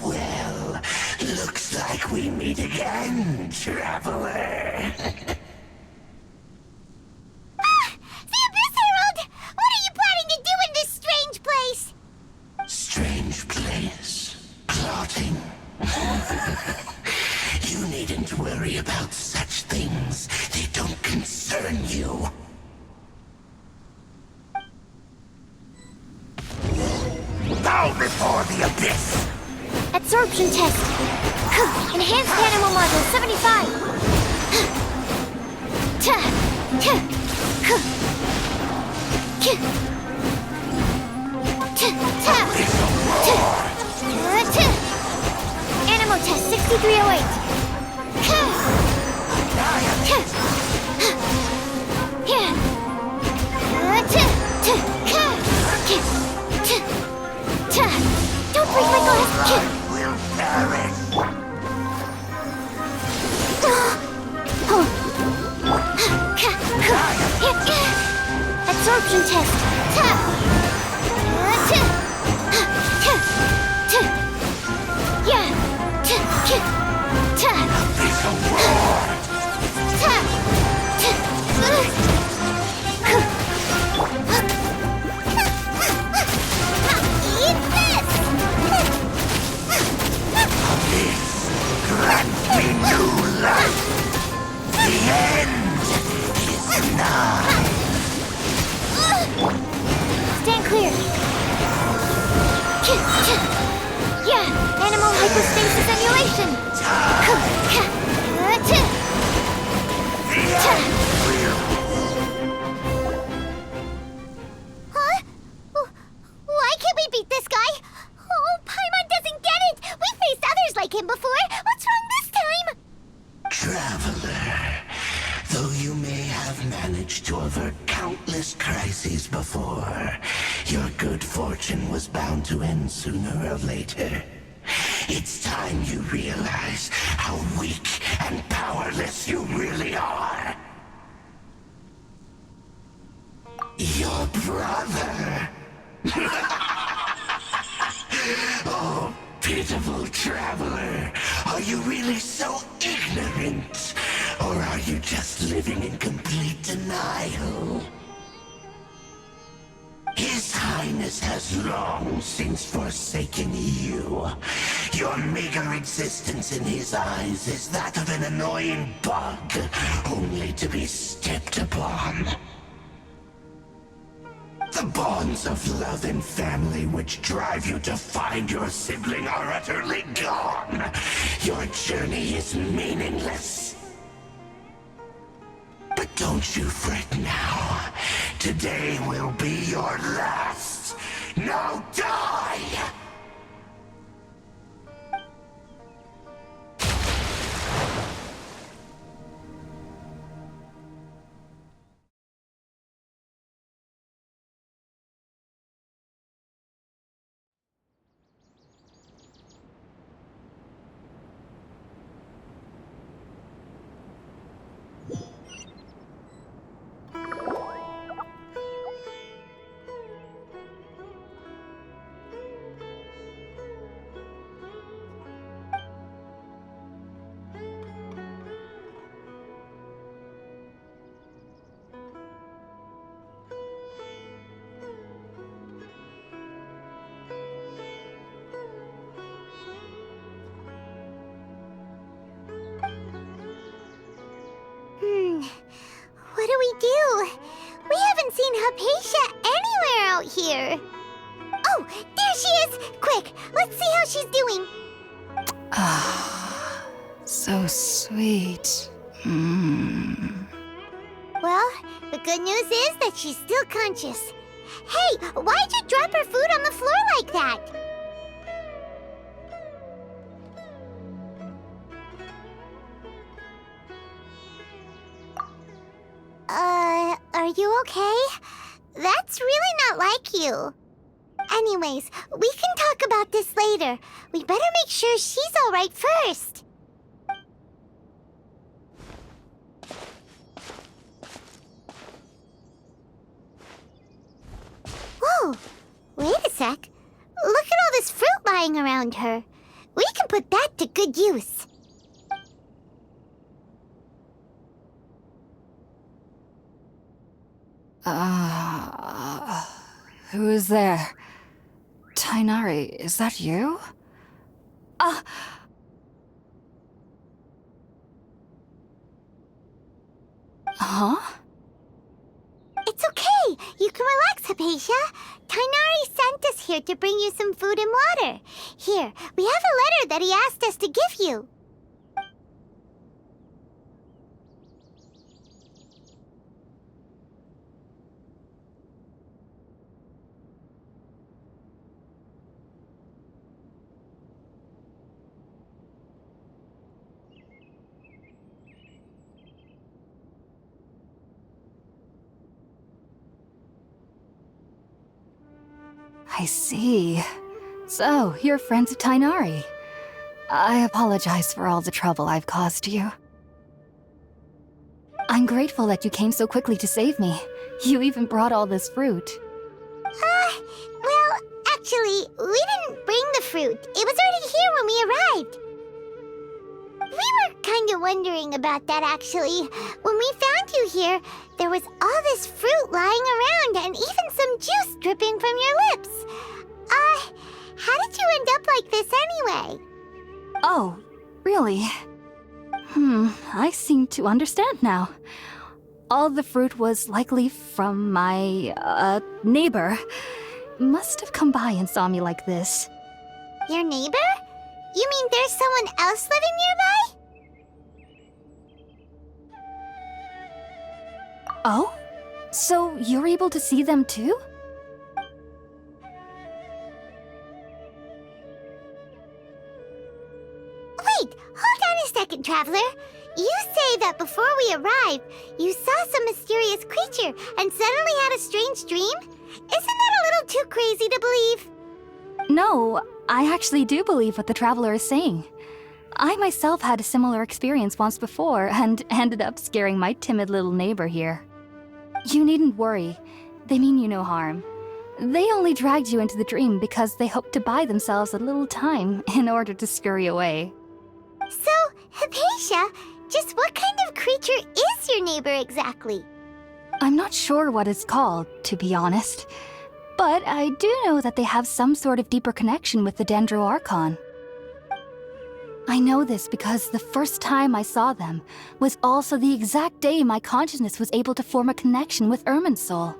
Well. Looks like we meet again, traveler. The Abyss Herald! What are you planning to do in this strange place? Strange place. Plotting. You needn't worry about such things. They don't concern you. Bow before the Abyss! Absorption test. Enhanced animal module 75. Animal test 6308. Don't break my glass. Will perish. Absorption test. It's a war. Eat this! This grants me new life. The end is nigh. Stand clear. Animal hypostasis emulation. Huh? Why can't we beat this guy? Oh, Paimon doesn't get it. We faced others like him before. What's wrong this time? Traveler, though you may have managed to avert countless crises before, your good fortune was bound to end sooner or later. It's time you realize how weak and powerless you really are. Your brother. Oh, pitiful traveler. Are you really so ignorant? Or are you just living in complete denial? His Highness has long since forsaken you. Your meager existence in his eyes is that of an annoying bug, only to be stepped upon. The bonds of love and family which drive you to find your sibling are utterly gone. Your journey is meaningless. But don't you fret now. Today will be your last. Now die! Let's see how she's doing. Ah, so sweet. Well, the good news is that she's still conscious. Hey, why'd you drop her food on the floor like that? Are you okay? That's really not like you. Anyways, we can talk about this later. We better make sure she's alright first. Whoa, wait a sec. Look at all this fruit lying around her. We can put that to good use. Who is there? Tainari, is that you? Huh? It's okay. You can relax, Hypatia. Tainari sent us here to bring you some food and water. Here, we have a letter that he asked us to give you. I see. So, you're friends of Tainari. I apologize for all the trouble I've caused you. I'm grateful that you came so quickly to save me. You even brought all this fruit. Well, actually, we didn't bring the fruit. It was already here when we arrived. We were kind of wondering about that, actually. When we found you here, there was all this fruit lying around and even some juice dripping from your lips. How did you end up like this anyway? Oh, really? I seem to understand now. All the fruit was likely from my, neighbor. Must have come by and saw me like this. Your neighbor? You mean there's someone else living nearby? Oh? So you're able to see them too? Wait, hold on a second, Traveler. You say that before we arrived, you saw some mysterious creature and suddenly had a strange dream? Isn't that a little too crazy to believe? No, I actually do believe what the Traveler is saying. I myself had a similar experience once before and ended up scaring my timid little neighbor here. You needn't worry. They mean you no harm. They only dragged you into the dream because they hoped to buy themselves a little time in order to scurry away. So, Hypatia, just what kind of creature is your neighbor exactly? I'm not sure what it's called, to be honest. But I do know that they have some sort of deeper connection with the Dendro Archon. I know this because the first time I saw them was also the exact day my consciousness was able to form a connection with Irminsul.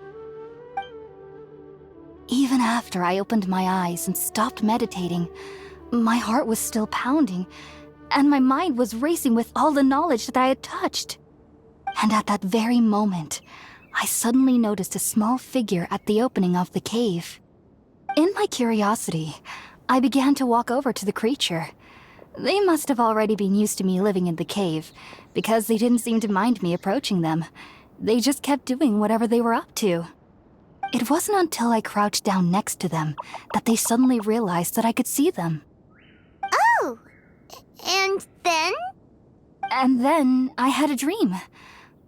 Even after I opened my eyes and stopped meditating, my heart was still pounding, and my mind was racing with all the knowledge that I had touched. And at that very moment, I suddenly noticed a small figure at the opening of the cave. In my curiosity, I began to walk over to the creature. They must have already been used to me living in the cave, because they didn't seem to mind me approaching them. They just kept doing whatever they were up to. It wasn't until I crouched down next to them that they suddenly realized that I could see them. Oh, and then? And then I had a dream.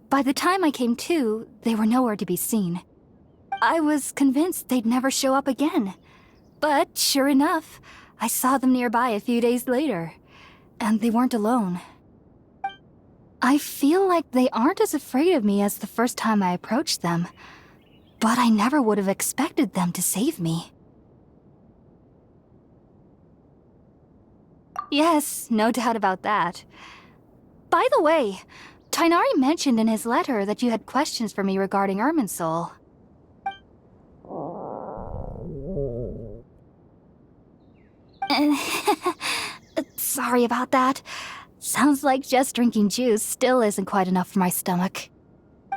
By the time I came to, they were nowhere to be seen. I was convinced they'd never show up again. But sure enough, I saw them nearby a few days later. And they weren't alone. I feel like they aren't as afraid of me as the first time I approached them. But I never would have expected them to save me. Yes, no doubt about that. By the way, Tainari mentioned in his letter that you had questions for me regarding Irminsul. Sorry about that. Sounds like just drinking juice still isn't quite enough for my stomach.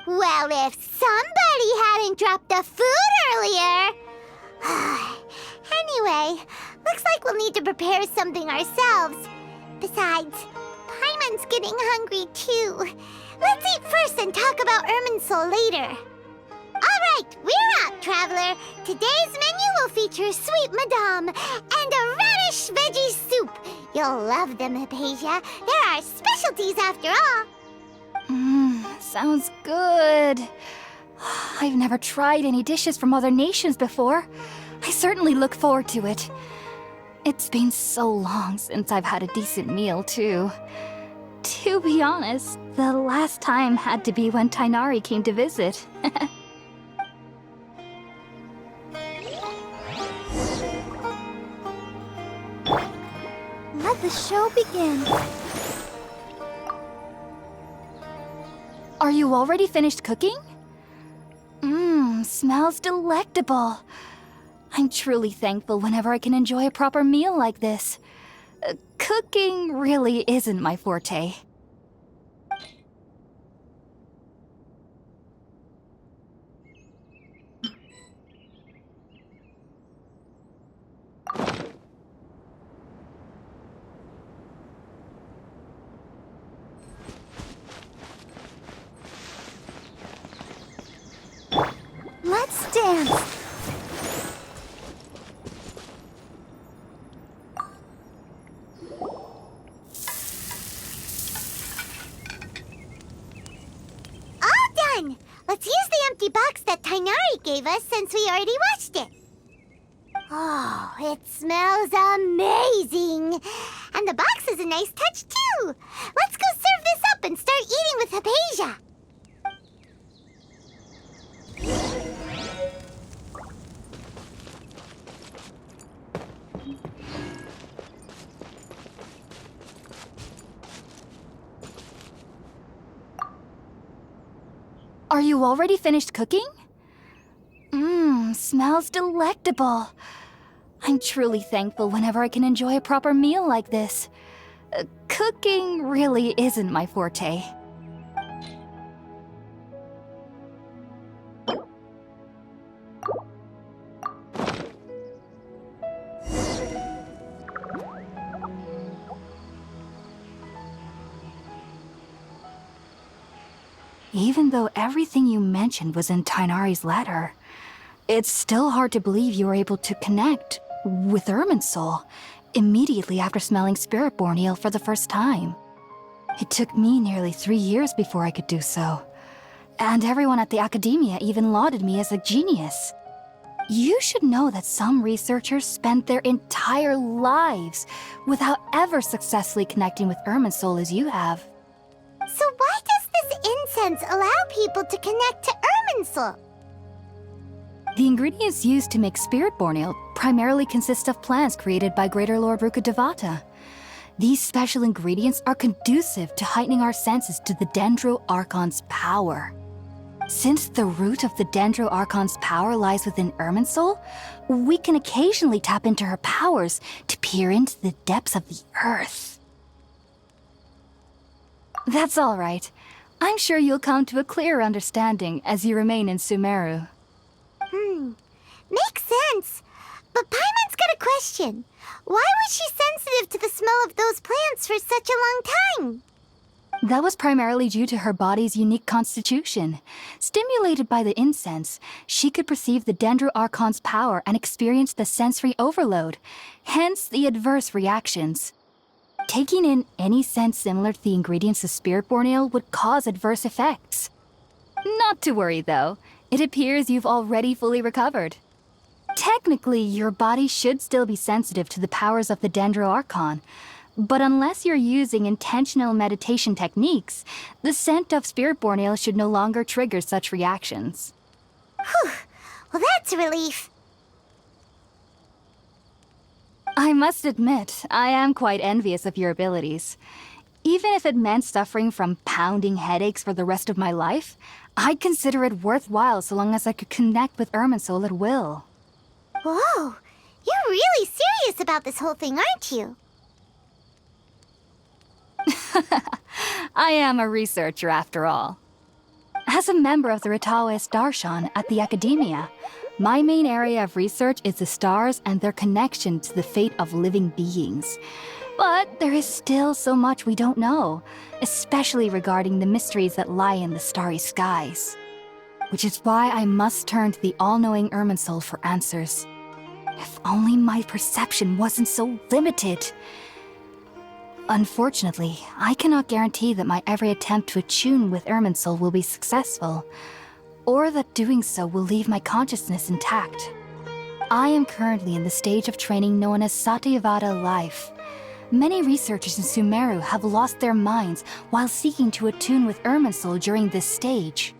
Well, if somebody hadn't dropped the food earlier... Anyway, looks like we'll need to prepare something ourselves. Besides, Paimon's getting hungry too. Let's eat first and talk about Irminsul later. Alright, we're out, Traveler. Today's menu will feature Sweet Madame and a radish veggie soup. You'll love them, Hypatia. They're our specialties after all. Sounds good. I've never tried any dishes from other nations before. I certainly look forward to it. It's been so long since I've had a decent meal, too. To be honest, the last time had to be when Tainari came to visit. Let the show begin. Are you already finished cooking? Smells delectable. I'm truly thankful whenever I can enjoy a proper meal like this. Cooking really isn't my forte. Let's dance. All done. Let's use the empty box that Tainari gave us since we already washed it. Oh, it smells amazing. And the box is a nice touch too. Let's go serve this up and start eating with Hypatia. Are you already finished cooking? Smells delectable. I'm truly thankful whenever I can enjoy a proper meal like this. Cooking really isn't my forte. Even though everything you mentioned was in Tainari's letter, it's still hard to believe you were able to connect with Irminsul immediately after smelling Spiritborn eel for the first time. It took me nearly 3 years before I could do so, and everyone at the Academia even lauded me as a genius. You should know that some researchers spent their entire lives without ever successfully connecting with Irminsul as you have. So why does this incense allow people to connect to Irminsul? The ingredients used to make Spiritborn ale primarily consist of plants created by Greater Lord Rukkhadevata. These special ingredients are conducive to heightening our senses to the Dendro Archon's power. Since the root of the Dendro Archon's power lies within Irminsul, we can occasionally tap into her powers to peer into the depths of the earth. That's all right. I'm sure you'll come to a clearer understanding as you remain in Sumeru. Makes sense. But Paimon's got a question. Why was she sensitive to the smell of those plants for such a long time? That was primarily due to her body's unique constitution. Stimulated by the incense, she could perceive the Dendro Archon's power and experience the sensory overload, hence the adverse reactions. Taking in any scent similar to the ingredients of Spiritborn ale would cause adverse effects. Not to worry, though. It appears you've already fully recovered. Technically, your body should still be sensitive to the powers of the Dendro Archon, but unless you're using intentional meditation techniques, the scent of Spiritborn ale should no longer trigger such reactions. Whew. Well, that's a relief. I must admit, I am quite envious of your abilities. Even if it meant suffering from pounding headaches for the rest of my life, I'd consider it worthwhile so long as I could connect with Irminsul at will. Whoa, You're really serious about this whole thing, aren't you? I am a researcher after all. As a member of the Ritaoist Darshan at the Academia, my main area of research is the stars and their connection to the fate of living beings. But there is still so much we don't know, especially regarding the mysteries that lie in the starry skies. Which is why I must turn to the all-knowing Irminsul for answers. If only my perception wasn't so limited. Unfortunately, I cannot guarantee that my every attempt to attune with Irminsul will be successful, or that doing so will leave my consciousness intact. I am currently in the stage of training known as Satyavada life. Many researchers in Sumeru have lost their minds while seeking to attune with Irminsul during this stage.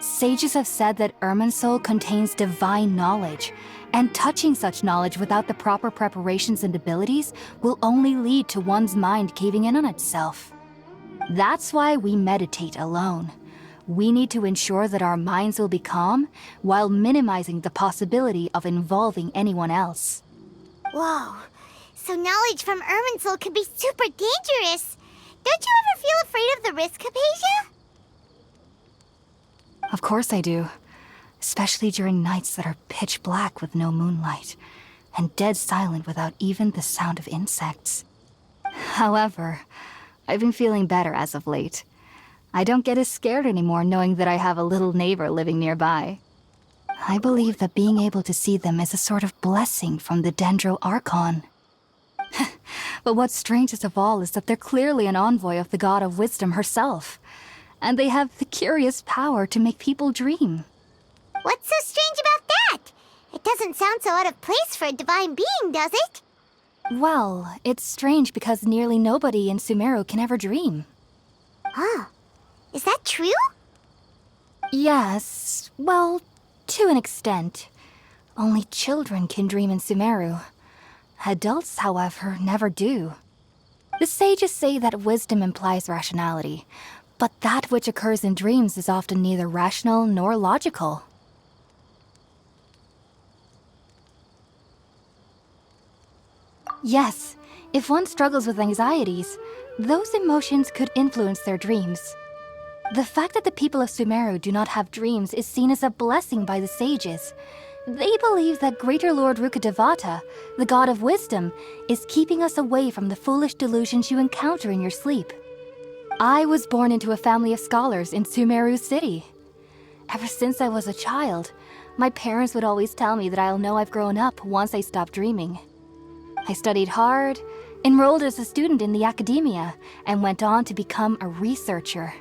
Sages have said that Irminsul contains divine knowledge, and touching such knowledge without the proper preparations and abilities will only lead to one's mind caving in on itself. That's why we meditate alone. We need to ensure that our minds will be calm while minimizing the possibility of involving anyone else. Whoa. So knowledge from Irminsul could be super dangerous. Don't you ever feel afraid of the risk, Hypatia? Of course I do. Especially during nights that are pitch black with no moonlight, and dead silent without even the sound of insects. However, I've been feeling better as of late. I don't get as scared anymore knowing that I have a little neighbor living nearby. I believe that being able to see them is a sort of blessing from the Dendro Archon. But what's strangest of all is that they're clearly an envoy of the God of Wisdom herself, and they have the curious power to make people dream. What's so strange about that? It doesn't sound so out of place for a divine being, does it? Well, it's strange because nearly nobody in Sumeru can ever dream. Oh, is that true? Yes, well, to an extent. Only children can dream in Sumeru. Adults, however, never do. The sages say that wisdom implies rationality, but that which occurs in dreams is often neither rational nor logical. Yes, if one struggles with anxieties, those emotions could influence their dreams. The fact that the people of Sumeru do not have dreams is seen as a blessing by the sages. They believe that Greater Lord Rukkhadevata, the god of wisdom, is keeping us away from the foolish delusions you encounter in your sleep. I was born into a family of scholars in Sumeru City. Ever since I was a child, my parents would always tell me that I'll know I've grown up once I stop dreaming. I studied hard, enrolled as a student in the academia, and went on to become a researcher.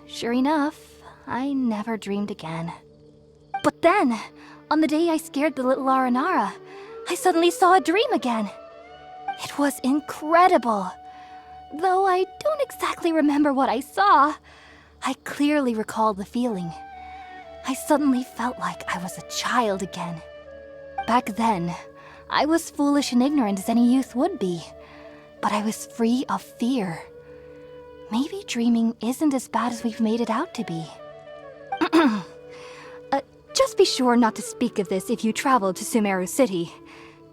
Sure enough, I never dreamed again. But then, on the day I scared the little Aranara, I suddenly saw a dream again. It was incredible. Though I don't exactly remember what I saw, I clearly recall the feeling. I suddenly felt like I was a child again. Back then, I was foolish and ignorant as any youth would be, but I was free of fear. Maybe dreaming isn't as bad as we've made it out to be. Just be sure not to speak of this if you travel to Sumeru City.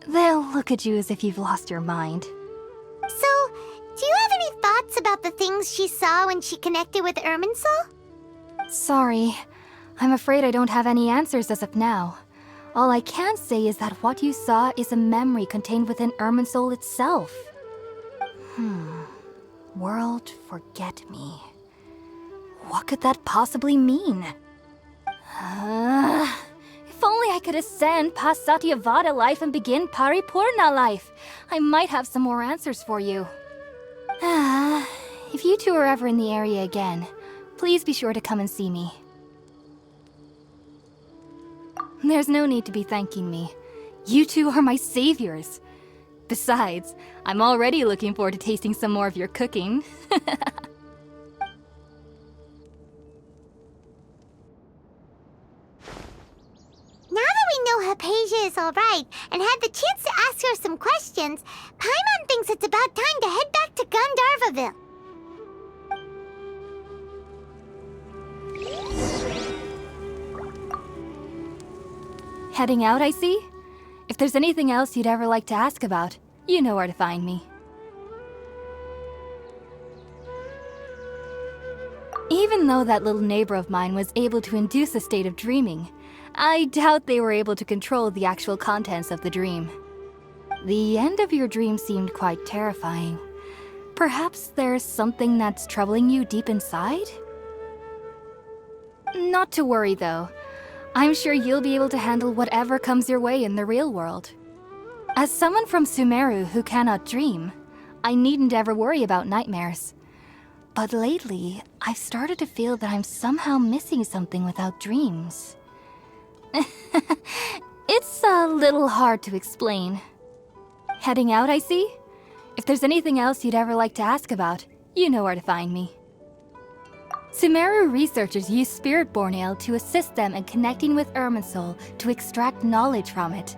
They'll look at you as if you've lost your mind. So, do you have any thoughts about the things she saw when she connected with Irminsul? Sorry, I'm afraid I don't have any answers as of now. All I can say is that what you saw is a memory contained within Irminsul itself. World forget me. What could that possibly mean? If only I could ascend past Satyavada life and begin Paripurna life, I might have some more answers for you. If you two are ever in the area again, please be sure to come and see me. There's no need to be thanking me. You two are my saviors. Besides, I'm already looking forward to tasting some more of your cooking. Now that we know Hypatia is alright and had the chance to ask her some questions, Paimon thinks it's about time to head back to Gandharvaville. Heading out, I see? If there's anything else you'd ever like to ask about, you know where to find me. Even though that little neighbor of mine was able to induce a state of dreaming, I doubt they were able to control the actual contents of the dream. The end of your dream seemed quite terrifying. Perhaps there's something that's troubling you deep inside? Not to worry, though. I'm sure you'll be able to handle whatever comes your way in the real world. As someone from Sumeru who cannot dream, I needn't ever worry about nightmares. But lately, I've started to feel that I'm somehow missing something without dreams. It's a little hard to explain. Heading out, I see? If there's anything else you'd ever like to ask about, you know where to find me. Sumeru researchers use Spirit-Born Ale to assist them in connecting with Irminsul to extract knowledge from it.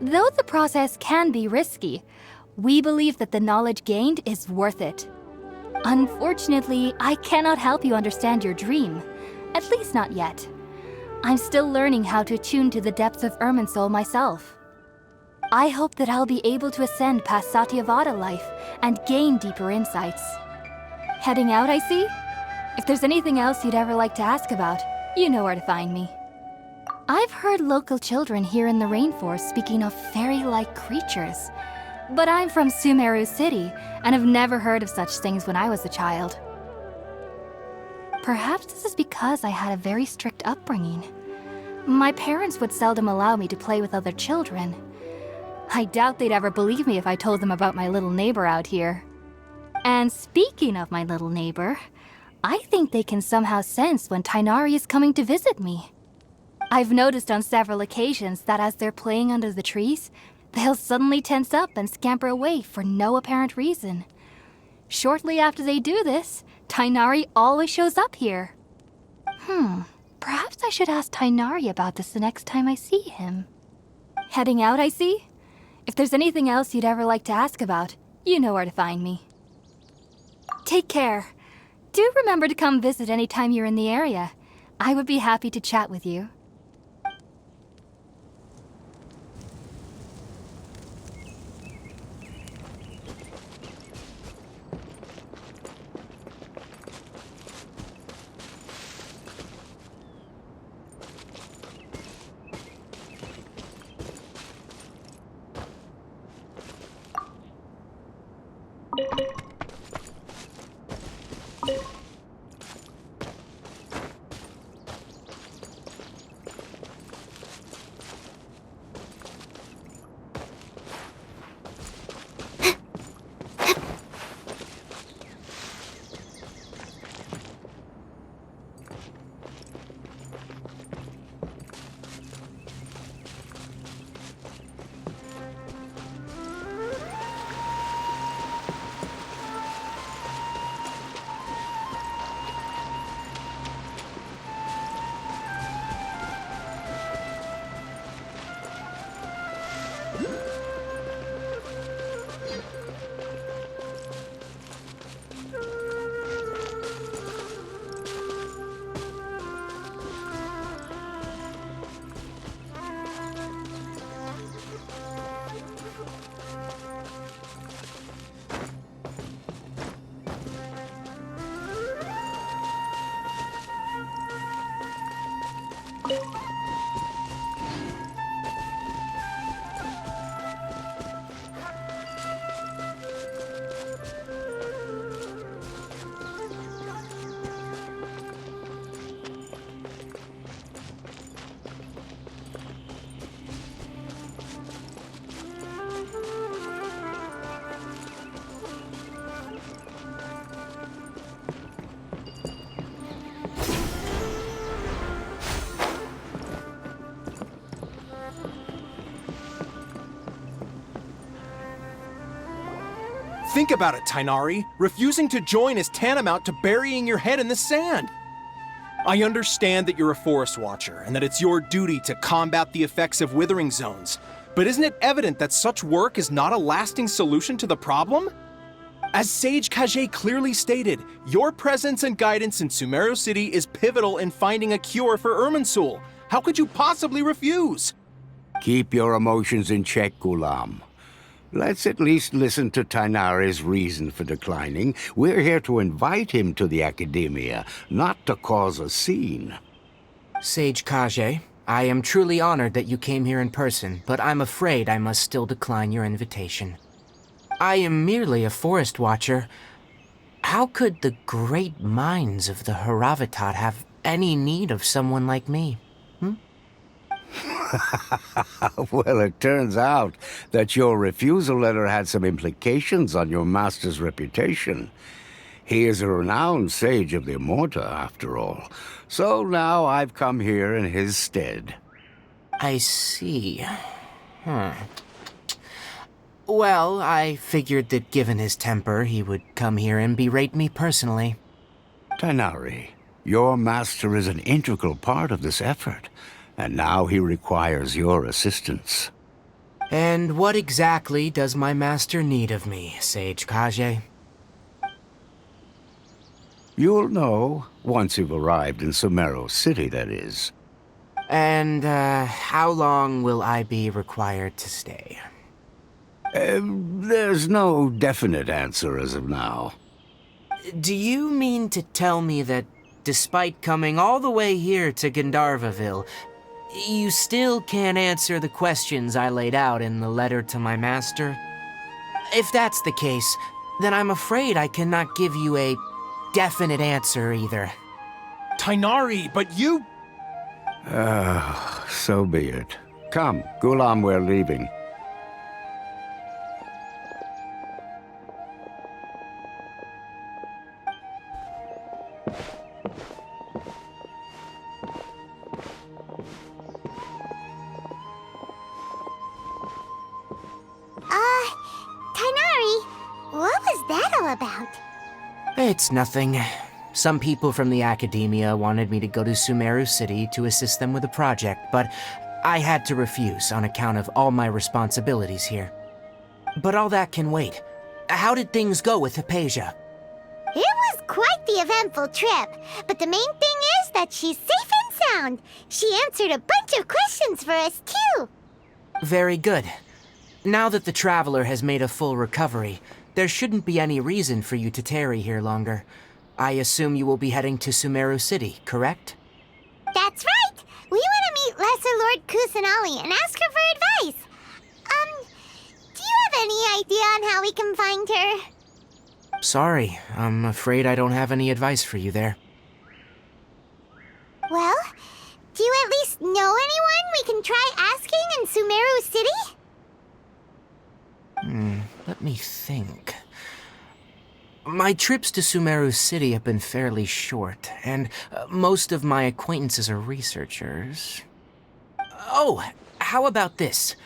Though the process can be risky, we believe that the knowledge gained is worth it. Unfortunately, I cannot help you understand your dream, at least not yet. I'm still learning how to attune to the depths of Irminsul myself. I hope that I'll be able to ascend past Satyavada life and gain deeper insights. Heading out, I see? If there's anything else you'd ever like to ask about, you know where to find me. I've heard local children here in the rainforest speaking of fairy-like creatures, but I'm from Sumeru City and have never heard of such things when I was a child. Perhaps this is because I had a very strict upbringing. My parents would seldom allow me to play with other children. I doubt they'd ever believe me if I told them about my little neighbor out here. And speaking of my little neighbor, I think they can somehow sense when Tighnari is coming to visit me. I've noticed on several occasions that as they're playing under the trees, they'll suddenly tense up and scamper away for no apparent reason. Shortly after they do this, Tighnari always shows up here. Perhaps I should ask Tighnari about this the next time I see him. Heading out, I see? If there's anything else you'd ever like to ask about, you know where to find me. Take care. Do remember to come visit anytime you're in the area. I would be happy to chat with you. Think about it, Tighnari. Refusing to join is tantamount to burying your head in the sand. I understand that you're a forest watcher and that it's your duty to combat the effects of withering zones, but isn't it evident that such work is not a lasting solution to the problem? As Sage Kage clearly stated, your presence and guidance in Sumeru City is pivotal in finding a cure for Irminsul. How could you possibly refuse? Keep your emotions in check, Gulam. Let's at least listen to Tainari's reason for declining. We're here to invite him to the Academia, not to cause a scene. Sage Kage, I am truly honored that you came here in person, but I'm afraid I must still decline your invitation. I am merely a forest watcher. How could the great minds of the Haravatat have any need of someone like me? Well, it turns out that your refusal letter had some implications on your master's reputation. He is a renowned sage of the Immorta, after all. So now I've come here in his stead. I see. Well, I figured that given his temper, he would come here and berate me personally. Tainari, your master is an integral part of this effort, and now he requires your assistance. And what exactly does my master need of me, Sage Kage? You'll know once you've arrived in Sumeru City, that is. And, how long will I be required to stay? There's no definite answer as of now. Do you mean to tell me that, despite coming all the way here to Gandharvaville, you still can't answer the questions I laid out in the letter to my master? If that's the case, then I'm afraid I cannot give you a definite answer either. Tainari, but you... So be it. Come, Gulam, we're leaving. Tainari, what was that all about? It's nothing. Some people from the Academia wanted me to go to Sumeru City to assist them with a project, but I had to refuse on account of all my responsibilities here. But all that can wait. How did things go with Hypatia? It was quite the eventful trip, but the main thing is that she's safe and sound. She answered a bunch of questions for us, too. Very good. Now that the Traveler has made a full recovery, there shouldn't be any reason for you to tarry here longer. I assume you will be heading to Sumeru City, correct? That's right! We want to meet Lesser Lord Kusanali and ask her for advice. Do you have any idea on how we can find her? Sorry, I'm afraid I don't have any advice for you there. Well, do you at least know anyone we can try asking in Sumeru City? Let me think. My trips to Sumeru City have been fairly short, and most of my acquaintances are researchers. Oh, how about this?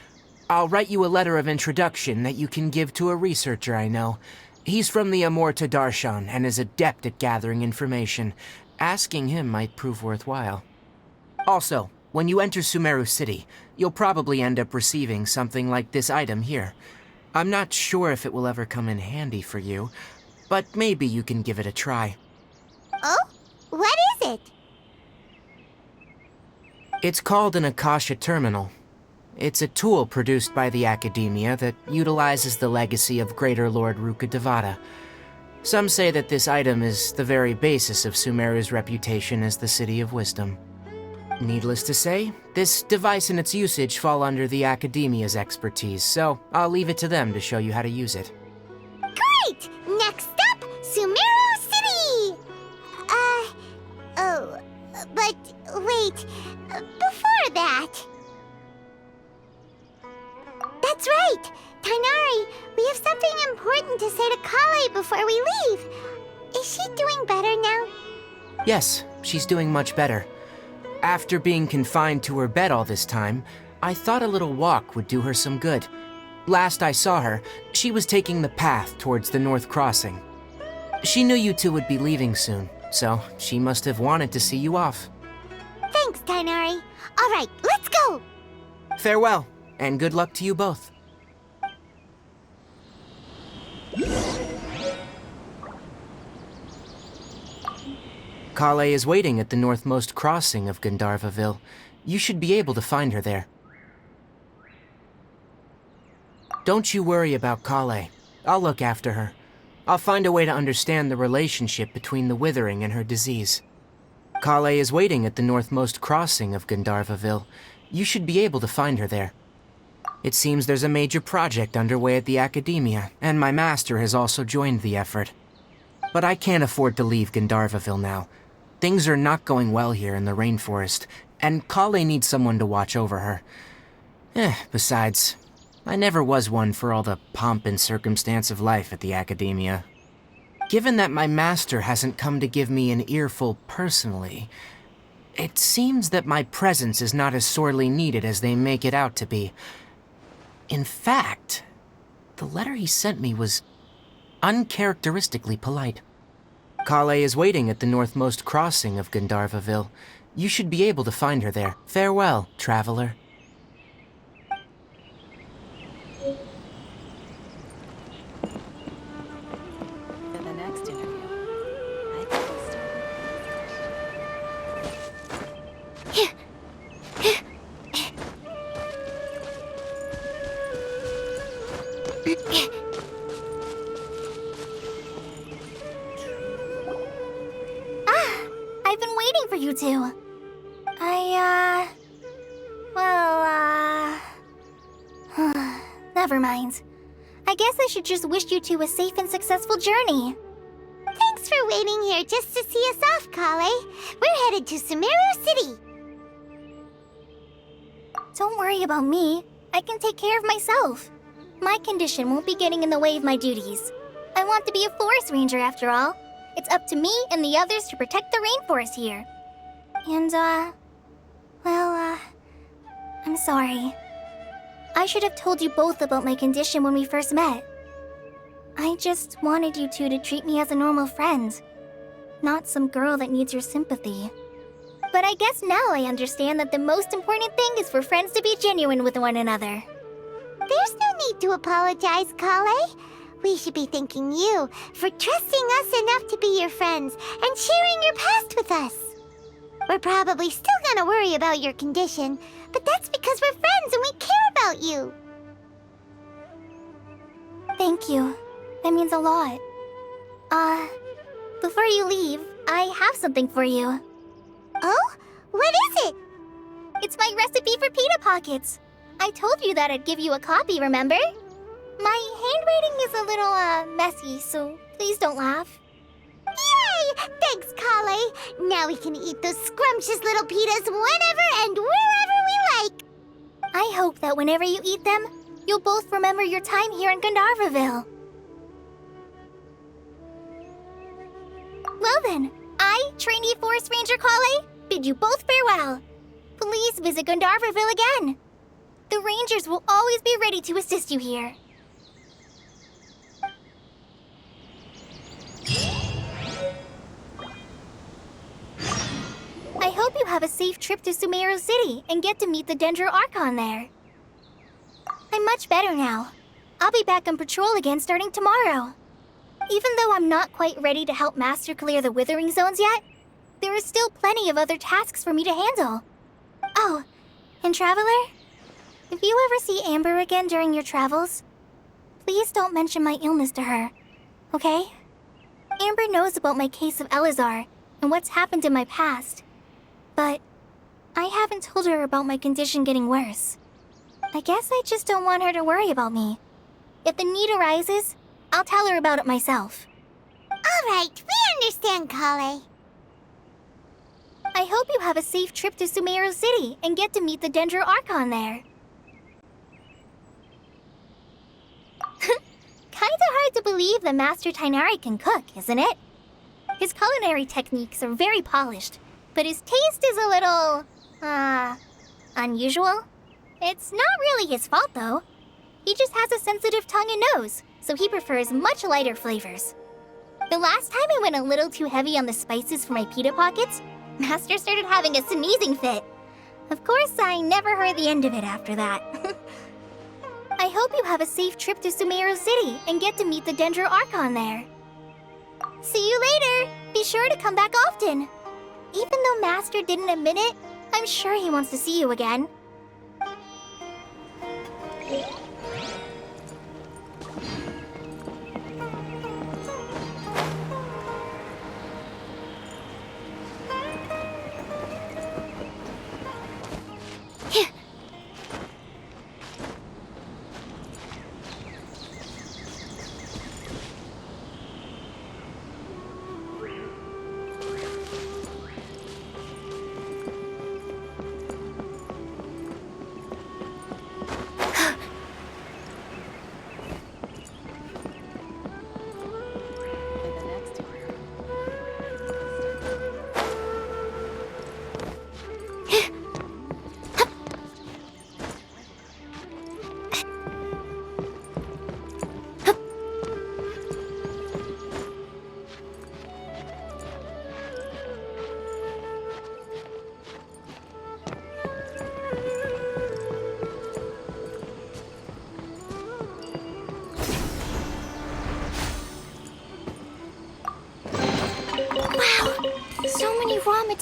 I'll write you a letter of introduction that you can give to a researcher I know. He's from the Immorta Darshan and is adept at gathering information. Asking him might prove worthwhile. Also, when you enter Sumeru City, you'll probably end up receiving something like this item here. I'm not sure if it will ever come in handy for you, but maybe you can give it a try. Oh? What is it? It's called an Akasha Terminal. It's a tool produced by the Academia that utilizes the legacy of Greater Lord Rukkhadevata. Some say that this item is the very basis of Sumeru's reputation as the City of Wisdom. Needless to say, this device and its usage fall under the Academia's expertise, so I'll leave it to them to show you how to use it. Great! Next up, Sumeru City! But wait, before that... That's right! Tainari, we have something important to say to Kale before we leave. Is she doing better now? Yes, she's doing much better. After being confined to her bed all this time, I thought a little walk would do her some good. Last I saw her, she was taking the path towards the North Crossing. She knew you two would be leaving soon, so she must have wanted to see you off. Thanks, Tainari. All right, let's go! Farewell, and good luck to you both. Kale is waiting at the northmost crossing of Gandharvaville. You should be able to find her there. Don't you worry about Kale. I'll look after her. I'll find a way to understand the relationship between the Withering and her disease. Kale is waiting at the northmost crossing of Gandharvaville. You should be able to find her there. It seems there's a major project underway at the Academia, and my master has also joined the effort. But I can't afford to leave Gandharvaville now. Things are not going well here in the rainforest, and Kale needs someone to watch over her. Besides, I never was one for all the pomp and circumstance of life at the Academia. Given that my master hasn't come to give me an earful personally, it seems that my presence is not as sorely needed as they make it out to be. In fact, the letter he sent me was uncharacteristically polite. Kale is waiting at the northmost crossing of Gandharvaville. You should be able to find her there. Farewell, traveler. For the next interview, I think we'll start. I've been waiting for you two. Never mind. I guess I should just wish you two a safe and successful journey. Thanks for waiting here just to see us off, Kale. We're headed to Sumeru City. Don't worry about me. I can take care of myself. My condition won't be getting in the way of my duties. I want to be a forest ranger after all. It's up to me and the others to protect the rainforest here. And, I'm sorry. I should have told you both about my condition when we first met. I just wanted you two to treat me as a normal friend, not some girl that needs your sympathy. But I guess now I understand that the most important thing is for friends to be genuine with one another. There's no need to apologize, Kale. We should be thanking you for trusting us enough to be your friends and sharing your past with us. We're probably still gonna worry about your condition, but that's because we're friends and we care about you. Thank you. That means a lot. Before you leave, I have something for you. Oh? What is it? It's my recipe for pita pockets. I told you that I'd give you a copy, remember? My handwriting is a little, messy, so please don't laugh. Yay! Thanks, Kale. Now we can eat those scrumptious little pitas whenever and wherever we like. I hope that whenever you eat them, you'll both remember your time here in Gandharvaville. Well then, I, trainee Forest Ranger Kale, bid you both farewell. Please visit Gandharvaville again. The Rangers will always be ready to assist you here. I hope you have a safe trip to Sumeru City and get to meet the Dendro Archon there. I'm much better now. I'll be back on patrol again starting tomorrow. Even though I'm not quite ready to help Master clear the Withering Zones yet, there is still plenty of other tasks for me to handle. Oh, and Traveler, if you ever see Amber again during your travels, please don't mention my illness to her, okay? Amber knows about my case of Elazar and what's happened in my past, but I haven't told her about my condition getting worse. I guess I just don't want her to worry about me. If the need arises, I'll tell her about it myself. All right, we understand, Kale. I hope you have a safe trip to Sumeru City and get to meet the Dendro Archon there. Kinda hard to believe that Master Tighnari can cook, isn't it? His culinary techniques are very polished, but his taste is a little, unusual. It's not really his fault, though. He just has a sensitive tongue and nose, so he prefers much lighter flavors. The last time I went a little too heavy on the spices for my pita pockets, Master started having a sneezing fit. Of course, I never heard the end of it after that. I hope you have a safe trip to Sumeru City and get to meet the Dendro Archon there. See you later! Be sure to come back often. Even though Master didn't admit it, I'm sure he wants to see you again.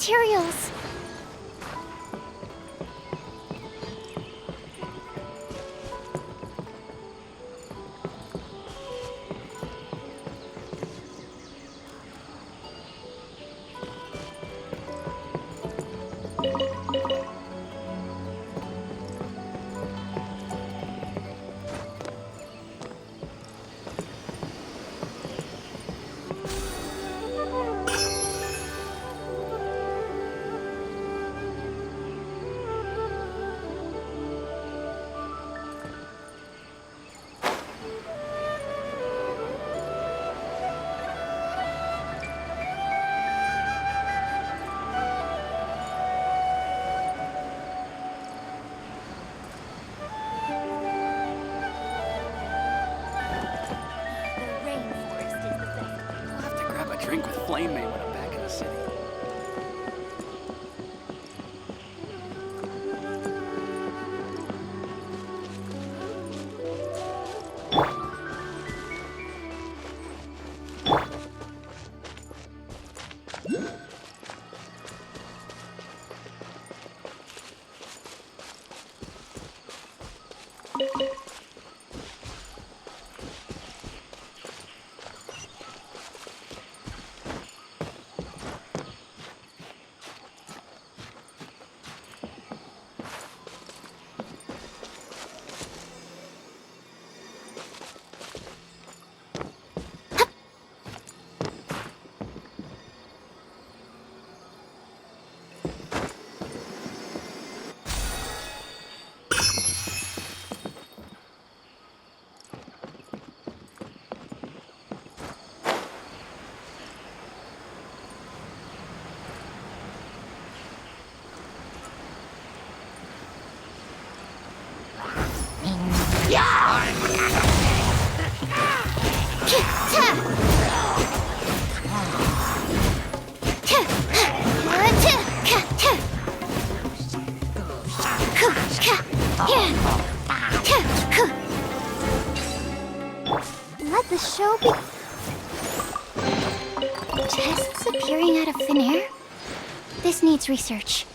materials. I'll have to grab a drink with Flame May when I'm back in the city. Let the show be. Chests appearing out of thin air? This needs research.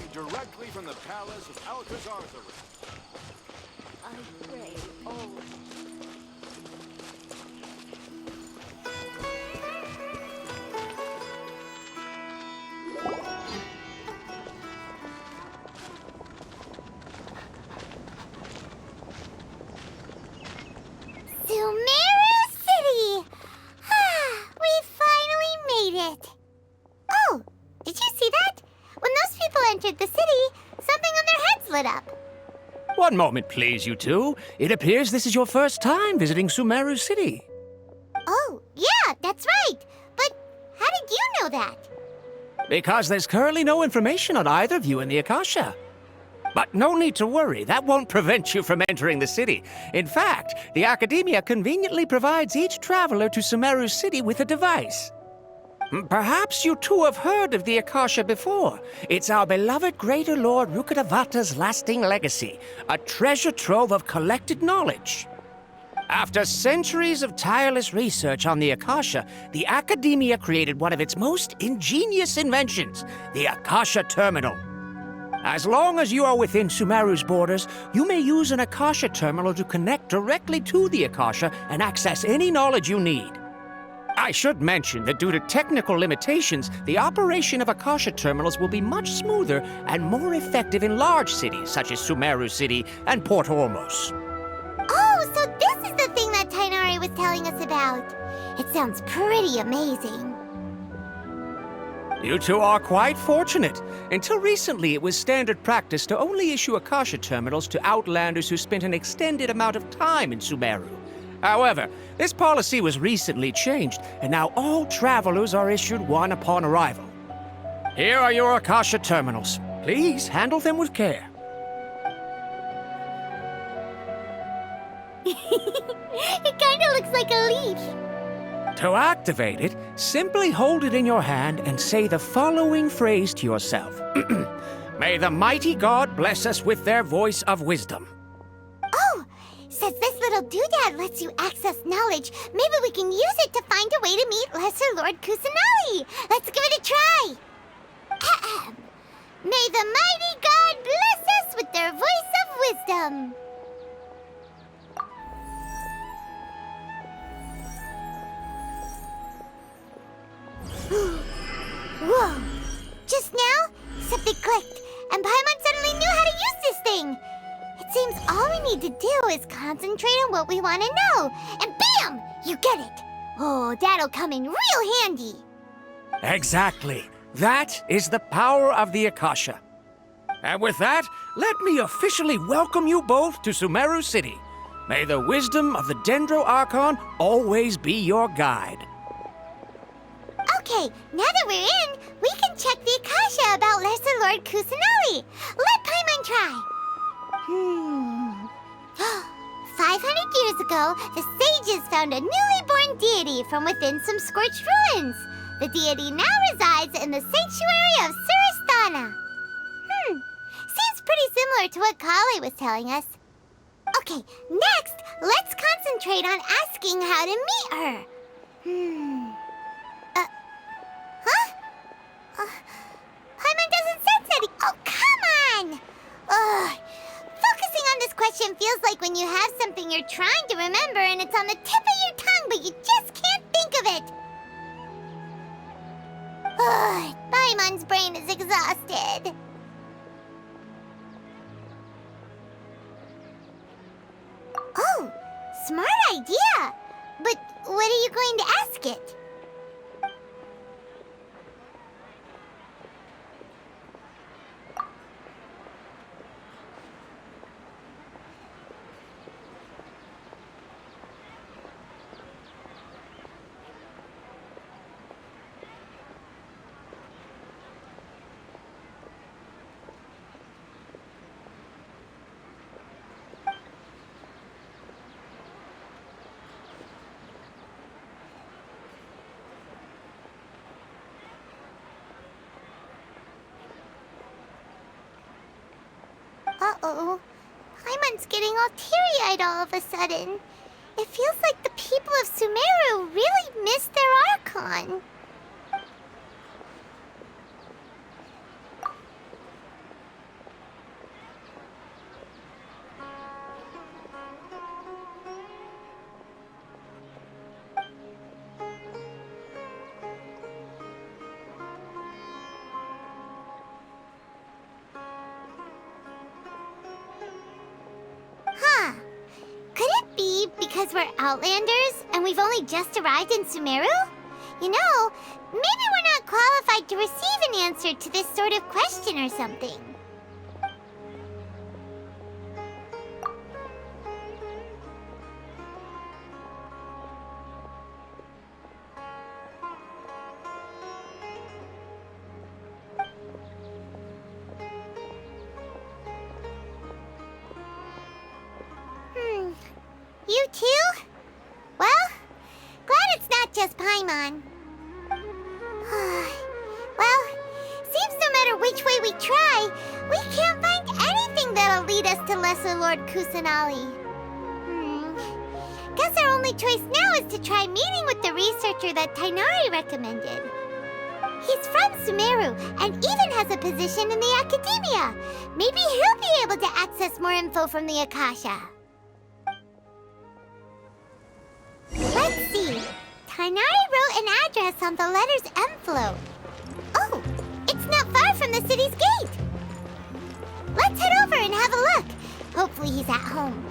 come directly from the palace of Alcazar's. I pray always. Sumeru City! We finally made it! Oh, did you see that? When those people entered the city, something on their heads lit up. One moment, please, you two. It appears this is your first time visiting Sumeru City. Oh, yeah, that's right. But how did you know that? Because there's currently no information on either of you in the Akasha. But no need to worry, that won't prevent you from entering the city. In fact, the Academia conveniently provides each traveler to Sumeru City with a device. Perhaps you two have heard of the Akasha before. It's our beloved Greater Lord Rukkhadevata's lasting legacy, a treasure trove of collected knowledge. After centuries of tireless research on the Akasha, the Academia created one of its most ingenious inventions, the Akasha Terminal. As long as you are within Sumeru's borders, you may use an Akasha terminal to connect directly to the Akasha and access any knowledge you need. I should mention that due to technical limitations, the operation of Akasha terminals will be much smoother and more effective in large cities such as Sumeru City and Port Ormos. Oh, so this is the thing that Tainari was telling us about. It sounds pretty amazing. You two are quite fortunate. Until recently, it was standard practice to only issue Akasha terminals to outlanders who spent an extended amount of time in Sumeru. However, this policy was recently changed, and now all travelers are issued one upon arrival. Here are your Akasha terminals. Please handle them with care. It kind of looks like a leash. To activate it, simply hold it in your hand and say the following phrase to yourself. May the mighty God bless us with their voice of wisdom. Oh, since this little doodad lets you access knowledge, maybe we can use it to find a way to meet Lesser Lord Kusanali. Let's give it a try. Ahem. May the mighty God bless us with their voice of wisdom. Whoa! Just now, something clicked, and Paimon suddenly knew how to use this thing. It seems all we need to do is concentrate on what we want to know, and bam! You get it. Oh, that'll come in real handy. Exactly. That is the power of the Akasha. And with that, let me officially welcome you both to Sumeru City. May the wisdom of the Dendro Archon always be your guide. Okay, now that we're in, we can check the Akasha about Lesser Lord Kusanali. Let Paimon try. 500 years ago, the sages found a newly born deity from within some scorched ruins. The deity now resides in the sanctuary of Surasthana. Seems pretty similar to what Kali was telling us. Okay, next, let's concentrate on asking how to meet her. Paimon doesn't sense any. Oh, come on! Ugh. Focusing on this question feels like when you have something you're trying to remember and it's on the tip of your tongue, but you just can't think of it. Ugh. Paimon's brain is exhausted. Oh, smart idea. But what are you going to ask it? Uh-oh. Paimon's getting all teary-eyed all of a sudden. It feels like the people of Sumeru really missed their Archon. leave because we're Outlanders and we've only just arrived in Sumeru? You know, maybe we're not qualified to receive an answer to this sort of question or something. You too? Well, glad it's not just Paimon. Well, seems no matter which way we try, we can't find anything that'll lead us to Lesser Lord Kusanali. Guess our only choice now is to try meeting with the researcher that Tainari recommended. He's from Sumeru and even has a position in the Academia. Maybe he'll be able to access more info from the Akasha. Let's see. Tainari wrote an address on the letter's envelope. Oh, it's not far from the city's gate. Let's head over and have a look. Hopefully he's at home.